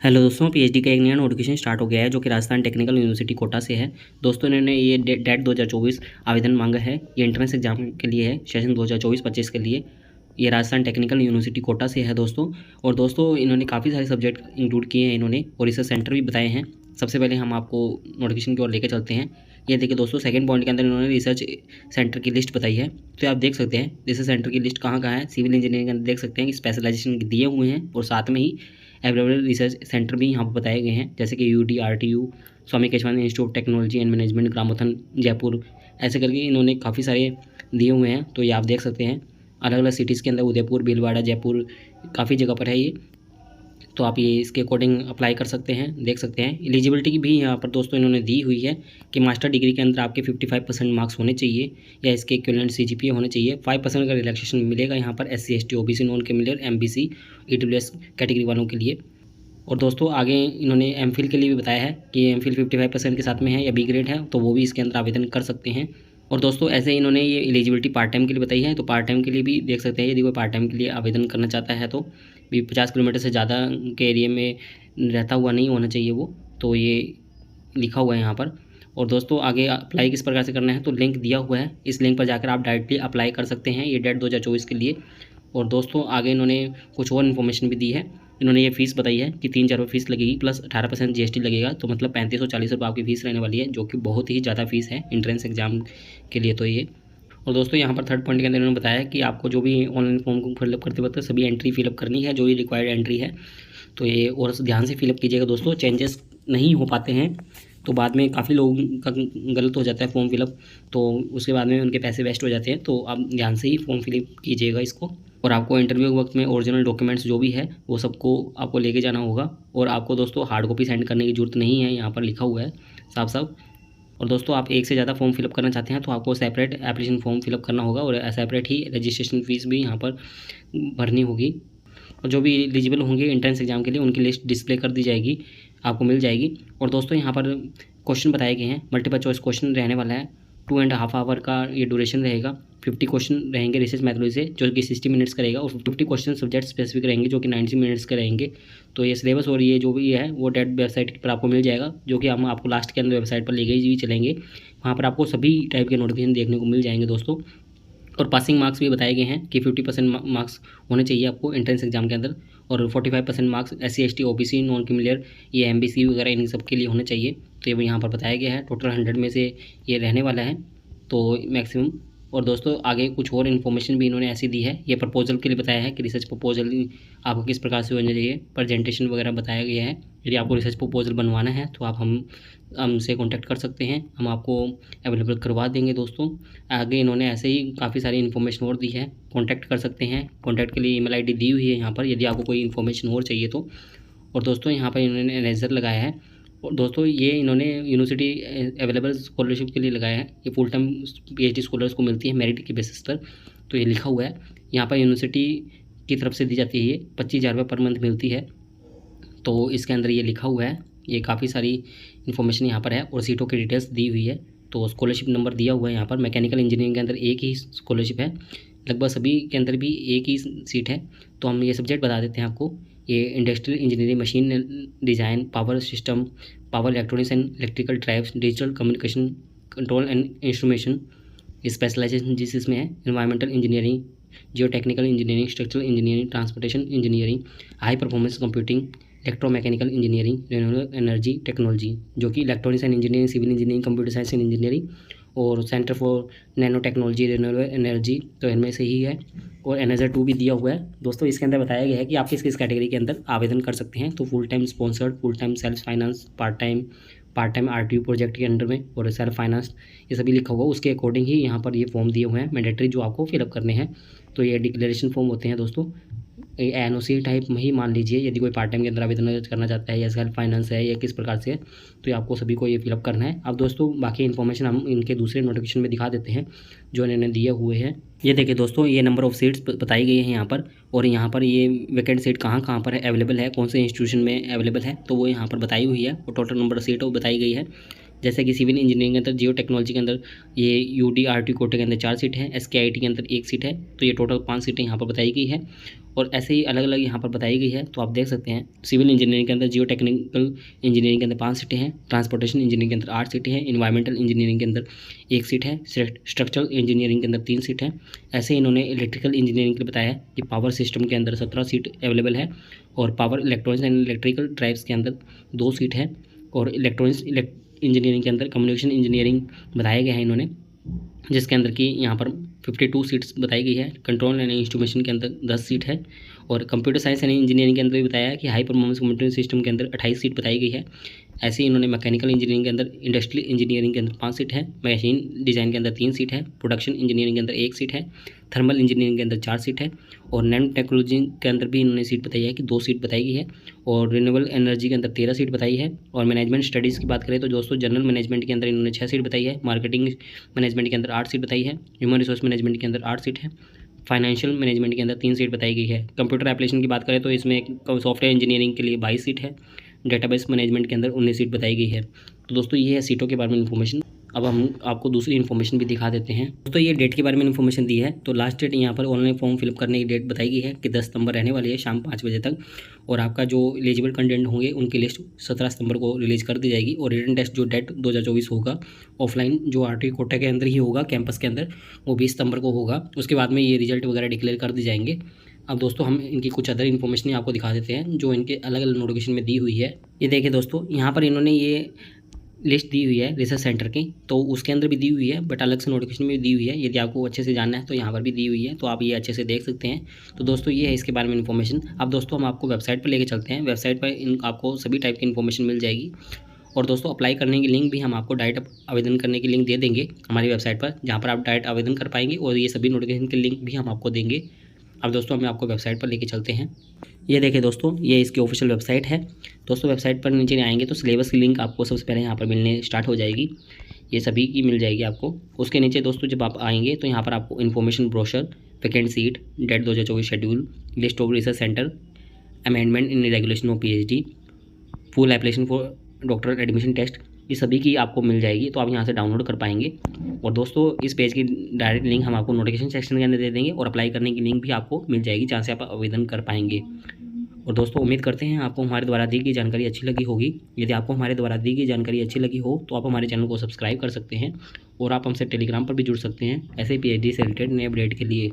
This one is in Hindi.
हेलो दोस्तों, पीएचडी का एक नया नोटिफिकेशन स्टार्ट हो गया है जो कि राजस्थान टेक्निकल यूनिवर्सिटी कोटा से है। दोस्तों इन्होंने ये डेट 2024 आवेदन मांगा है। ये एंट्रेंस एग्जाम के लिए है, सेशन 2024-25 के लिए। ये राजस्थान टेक्निकल यूनिवर्सिटी कोटा से है दोस्तों। और दोस्तों इन्होंने काफ़ी सारे सब्जेक्ट इंक्लूड किए हैं इन्होंने, और रिसर्च सेंटर भी बताए हैं। सबसे पहले हम आपको नोटिफिकेशन की ओर लेकर चलते हैं। ये देखिए दोस्तों, सेकंड पॉइंट के अंदर इन्होंने रिसर्च सेंटर की लिस्ट बताई है। तो आप देख सकते हैं रिसर्च सेंटर की लिस्ट कहाँ कहाँ है। सिविल इंजीनियरिंग के अंदर देख सकते हैं कि स्पेशलाइजेशन दिए हुए हैं, और साथ में ही अवेलेबल रिसर्च सेंटर भी यहाँ पर बताए गए हैं, जैसे कि UD, RTU, Swami Keshvanand institute of technology and management, Gramothan, Jaipur, ऐसे करके इन्होंने काफ़ी सारे दिए हुए हैं। तो ये आप देख सकते हैं अलग अलग सिटीज़ के अंदर, उदयपुर, भीलवाड़ा, जयपुर, काफ़ी जगह पर है ये। तो आप ये इसके अकॉर्डिंग अप्लाई कर सकते हैं, देख सकते हैं। एलिजिबिलिटी की भी यहाँ पर दोस्तों इन्होंने दी हुई है कि मास्टर डिग्री के अंदर आपके 55% मार्क्स होने चाहिए, या इसके इक्विवेलेंट सीजीपीए होने चाहिए। 5% का रिलैक्सेशन मिलेगा यहाँ पर SC ST OBC non criminal MBC EWS category वालों के लिए। और दोस्तों आगे इन्होंने एमफिल के लिए भी बताया है कि एमफिल 55% के साथ में है या बी ग्रेड है, तो वो भी इसके अंदर आवेदन कर सकते हैं। और दोस्तों ऐसे इन्होंने ये एलिजिबिलिटी पार्ट टाइम के लिए बताई है, तो पार्ट टाइम के लिए भी देख सकते हैं। यदि कोई पार्ट टाइम के लिए आवेदन करना चाहता है तो भी 50 किलोमीटर से ज़्यादा के एरिया में रहता हुआ नहीं होना चाहिए वो, तो ये लिखा हुआ है यहाँ पर। और दोस्तों आगे अप्लाई किस प्रकार से करना है, तो लिंक दिया हुआ है, इस लिंक पर जाकर आप डायरेक्टली अप्लाई कर सकते हैं ये डेट 2024 के लिए। और दोस्तों आगे इन्होंने कुछ और इन्फॉर्मेशन भी दी है। इन्होंने ये फीस बताई है कि 3,000 रुपये फीस लगेगी, प्लस 18% GST लगेगा, तो मतलब 3540 रुपये आपकी फ़ीस रहने वाली है, जो कि बहुत ही ज़्यादा फीस है एंट्रेंस एग्जाम के लिए तो ये। और दोस्तों यहाँ पर थर्ड पॉइंट के अंदर इन्होंने बताया कि आपको जो भी ऑनलाइन फॉर्म को फिलअप करते वक्त सभी एंट्री फिलअप करनी है, जो भी रिक्वायर्ड एंट्री है, तो ये और ध्यान से फिलअप कीजिएगा दोस्तों। चेंजेस नहीं हो पाते हैं तो बाद में काफ़ी लोगों का गलत हो जाता है फॉर्म फिलअप, तो उसके बाद में उनके पैसे वेस्ट हो जाते हैं। तो आप ध्यान से ही फॉर्म फिलअप कीजिएगा इसको। और आपको इंटरव्यू के वक्त में ओरिजिनल डॉक्यूमेंट्स जो भी है वो सबको आपको लेके जाना होगा, और आपको दोस्तों हार्ड कॉपी सेंड करने की ज़रूरत नहीं है, यहाँ पर लिखा हुआ है साफ साफ। और दोस्तों आप एक से ज़्यादा फॉर्म फिलअप करना चाहते हैं तो आपको सेपरेट एप्लीकेशन फॉर्म फिलअप करना होगा, और सेपरेट ही रजिस्ट्रेशन फ़ीस भी यहाँ पर भरनी होगी। और जो भी एलिजिबल होंगे एंट्रेंस एग्जाम के लिए उनकी लिस्ट डिस्प्ले कर दी जाएगी, आपको मिल जाएगी। और दोस्तों यहाँ पर क्वेश्चन बताए गए हैं, मल्टीपल चॉइस क्वेश्चन रहने वाला है। 2.5 आवर का ये ड्यूरेशन रहेगा। 50 क्वेश्चन रहेंगे रिसर्च मैथोलॉजी से, जो कि 60 मिनट्स का रहेगा, और 50 क्वेश्चन सब्जेक्ट स्पेसिफिक रहेंगे, जो कि 90 मिनट्स के रहेंगे। तो ये सिलेबस और ये जो भी है वो डेट वेबसाइट पर आपको मिल जाएगा, जो कि हम आपको लास्ट के अंदर वेबसाइट पर ले गई भी चलेंगे। वहाँ पर आपको सभी टाइप के नोटिफिकेशन देखने को मिल जाएंगे दोस्तों। और पासिंग मार्क्स भी बताए गए हैं कि 50% मार्क्स होने चाहिए आपको एंट्रेंस एग्जाम के अंदर, और 45% marks SC ST OBC non criminal ये MBC वगैरह इन सब के लिए होने चाहिए। तो ये यहाँ पर बताया गया है, टोटल 100 में से ये रहने वाला है तो मैक्सिमम। और दोस्तों आगे कुछ और इन्फॉर्मेशन भी इन्होंने ऐसी दी है। ये प्रपोजल के लिए बताया है कि रिसर्च प्रपोजल आपको किस प्रकार से होना चाहिए, प्रेजेंटेशन वगैरह बताया गया है। यदि आपको रिसर्च प्रपोजल बनवाना है तो आप हमसे कांटेक्ट कर सकते हैं, हम आपको अवेलेबल करवा देंगे दोस्तों। आगे इन्होंने ऐसे ही काफ़ी सारी इन्फॉर्मेशन और दी है, कांटेक्ट कर सकते हैं। कांटेक्ट के लिए ईमेल आईडी दी हुई है यहाँ पर, यदि आपको कोई इन्फॉर्मेशन और चाहिए तो। और दोस्तों यहाँ पर इन्होंने इरेजर लगाया है। और दोस्तों ये इन्होंने यूनिवर्सिटी अवेलेबल स्कॉलरशिप के लिए लगाया है। ये फुल टाइम PhD स्कॉलर्स को मिलती है मेरिट के बेसिस पर, तो ये लिखा हुआ है यहाँ पर। यूनिवर्सिटी की तरफ से दी जाती है, ये 25,000 रुपये पर मंथ मिलती है, तो इसके अंदर ये लिखा हुआ है। ये काफ़ी सारी इन्फॉर्मेशन यहाँ पर है, और सीटों की डिटेल्स दी हुई है। तो स्कॉलरशिप नंबर दिया हुआ है यहाँ पर। मैकेनिकल इंजीनियरिंग के अंदर एक ही स्कॉलरशिप है, लगभग सभी के अंदर भी एक ही सीट है। तो हम ये सब्जेक्ट बता देते हैं आपको। ये industrial engineering, machine design, power system, power electronics and electrical drives, digital communication, control and instrumentation, specialisation जिस इसमें है, environmental engineering, geo technical engineering, structural engineering, transportation engineering, high performance computing, electromechanical engineering, renewable energy technology, जो कि electronics and engineering, civil engineering, computer science and engineering, और centre for nano technology, renewable energy, तो इनमें से ही है। और एनर्जर 2 भी दिया हुआ है दोस्तों। इसके अंदर बताया गया है कि आप किस किस कैटेगरी के अंदर आवेदन कर सकते हैं। तो full time sponsored, full time self finance, part time RTU project के अंडर में, और सेल्फ फाइनेंस, ये सभी लिखा हुआ। उसके अकॉर्डिंग ही यहाँ पर ये फॉर्म दिए हुए हैं मैंडेटरी, जो आपको फिलअप करने हैं। तो ये डिक्लेरेशन फॉर्म होते हैं दोस्तों, NOC टाइप में ही मान लीजिए। यदि कोई पार्ट टाइम के अंदर आवेदन करना चाहता है, या सेल्फ फाइनेंस है, या किस प्रकार से है, तो ये आपको सभी को ये फिलअप करना है। अब दोस्तों बाकी इन्फॉर्मेशन हम इनके दूसरे नोटिफिकेशन में दिखा देते हैं जो इन्होंने दिए हुए हैं। ये देखिए दोस्तों, ये नंबर ऑफ़ सीट्स बताई गई है यहाँ पर, और यहाँ पर ये वैकेंट सीट कहाँ कहाँ पर है, अवेलेबल है, कौन से इंस्टीट्यूशन में अवेलेबल है, तो वो यहाँ पर बताई हुई है। और टोटल नंबर ऑफ सीट वो बताई गई है। जैसे कि सिविल इंजीनियरिंग के अंदर, जियो टेक्नोलॉजी के अंदर ये UD RT कोटे के अंदर 4 सीट है, SKIT के अंदर 1 सीट है, तो ये टोटल 5 सीटें यहाँ पर बताई गई है। और ऐसे ही अलग अलग यहाँ पर बताई गई है। तो आप देख सकते हैं सिविल इंजीनियरिंग के अंदर, जियो टेक्निकल इंजीनियरिंग के अंदर 5 सीटें हैं, ट्रांसपोर्टेशन इंजीनियरिंग के अंदर 8 सीटें हैं, इन्वायरमेंटल इंजीनियरिंग के अंदर 1 सीट है, स्ट्रक्चरल इंजीनियरिंग के अंदर 3 सीट है। ऐसे ही इन्होंने इलेक्ट्रिकल इंजीनियरिंग के लिए बताया है कि पावर सिस्टम के अंदर 17 सीट अवेलेबल है, और power electronics and electrical drives के अंदर 2 सीट है, और इलेक्ट्रॉनिक्स इंजीनियरिंग के अंदर कम्युनिकेशन इंजीनियरिंग बताया गया है इन्होंने, जिसके अंदर की यहाँ पर 52 सीट्स बताई गई है। कंट्रोल एंड इंस्ट्रूमेंटेशन के अंदर 10 सीट है, और कंप्यूटर साइंस एंड इंजीनियरिंग के अंदर भी बताया है कि हाई परफॉर्मेंस कंप्यूटर सिस्टम के अंदर 28 सीट बताई गई है। ऐसे ही इन्होंने मैकेनिकल इंजीनियरिंग के अंदर, इंडस्ट्रियल इंजीनियरिंग के अंदर 5 सीट है, मशीन डिज़ाइन के अंदर 3 सीट है, प्रोडक्शन इंजीनियरिंग के अंदर 1 सीट है, थर्मल इंजीनियरिंग के अंदर 4 सीट है, और नैनो टेक्नोलॉजी के अंदर भी इन्होंने सीट बताई है कि 2 सीट बताई गई है, और रिन्यूएबल एनर्जी के अंदर 13 सीट बताई है। और मैनेजमेंट स्टडीज़ की बात करें तो दोस्तों जनरल मैनेजमेंट के अंदर इन्होंने 6 सीट बताई है, मार्केटिंग मैनेजमेंट के अंदर 8 सीट बताई है, ह्यूमन रिसोर्स मैनेजमेंट के अंदर 8 सीट है, फाइनेंशियल मैनेजमेंट के अंदर 3 सीट बताई गई है। कंप्यूटर एप्लीकेशन की बात करें तो इसमें सॉफ्टवेयर इंजीनियरिंग के लिए 22 सीट है, डेटाबेस मैनेजमेंट के अंदर 19 सीट बताई गई है। तो दोस्तों ये है सीटों के बारे में इन्फॉर्मेशन। अब हम आपको दूसरी इन्फॉर्मेशन भी दिखा देते हैं। दोस्तों ये डेट के बारे में इन्फॉर्मेशन दी है, तो लास्ट डेट यहाँ पर ऑनलाइन फॉर्म फिलअप करने की डेट बताई गई है कि 10 सितंबर रहने वाली है शाम 5 बजे तक, और आपका जो एलिजिबल कंटेंट होंगे उनकी लिस्ट 17 सितंबर को रिलीज कर दी जाएगी। और रिटन टेस्ट जो डेट 2024 होगा ऑफलाइन, जो आरटी कोटा के अंदर ही होगा, कैंपस के अंदर, वो 20 सितंबर को होगा। उसके बाद में ये रिजल्ट वगैरह डिक्लेयर कर दी जाएंगे। अब दोस्तों हम इनकी कुछ अदर इन्फॉर्मेशन आपको दिखा देते हैं जो इनके अलग अलग नोटिफिकेशन में दी हुई है। ये देखिए दोस्तों, यहाँ पर इन्होंने ये लिस्ट दी हुई है रिसर्च सेंटर की, तो उसके अंदर भी दी हुई है, बट अलग से नोटिफिकेशन में भी दी हुई है। यदि आपको अच्छे से जानना है तो यहाँ पर भी दी हुई है, तो आप ये अच्छे से देख सकते हैं। तो दोस्तों ये है इसके बारे में इन्फॉर्मेशन। अब दोस्तों हम आपको वेबसाइट पर लेके चलते हैं। वेबसाइट पर आपको सभी टाइप की इन्फॉर्मेशन मिल जाएगी, और दोस्तों अप्लाई करने की लिंक भी हम आपको डायरेक्ट आवेदन करने की लिंक दे देंगे हमारी वेबसाइट पर, जहाँ पर आप डायरेक्ट आवेदन कर पाएंगे, और ये सभी नोटिफिकेशन के लिंक भी हम आपको देंगे। अब दोस्तों हम आपको वेबसाइट पर लेके चलते हैं। ये देखिए दोस्तों, ये इसकी ऑफिशियल वेबसाइट है। दोस्तों वेबसाइट पर नीचे आएंगे तो सिलेबस की लिंक आपको सबसे पहले यहाँ पर मिलने स्टार्ट हो जाएगी, ये सभी की मिल जाएगी आपको। उसके नीचे दोस्तों जब आप आएंगे तो यहाँ पर आपको information brochure, vacant seat, date 2024 schedule, list of research centre, amendment in regulation of PhD, full application for doctoral admission test, ये सभी की आपको मिल जाएगी, तो आप यहाँ से डाउनलोड कर पाएंगे। और दोस्तों इस पेज की डायरेक्ट लिंक हम आपको नोटिफिकेशन सेक्शन के अंदर दे देंगे, और अप्लाई करने की लिंक भी आपको मिल जाएगी जहाँ से आप आवेदन कर पाएंगे। और दोस्तों उम्मीद करते हैं आपको हमारे द्वारा दी गई जानकारी अच्छी लगी होगी। यदि आपको हमारे द्वारा दी गई जानकारी अच्छी लगी हो तो आप हमारे चैनल को सब्सक्राइब कर सकते हैं, और आप हमसे टेलीग्राम पर भी जुड़ सकते हैं ऐसे PhD से रिलेटेड नए अपडेट के लिए।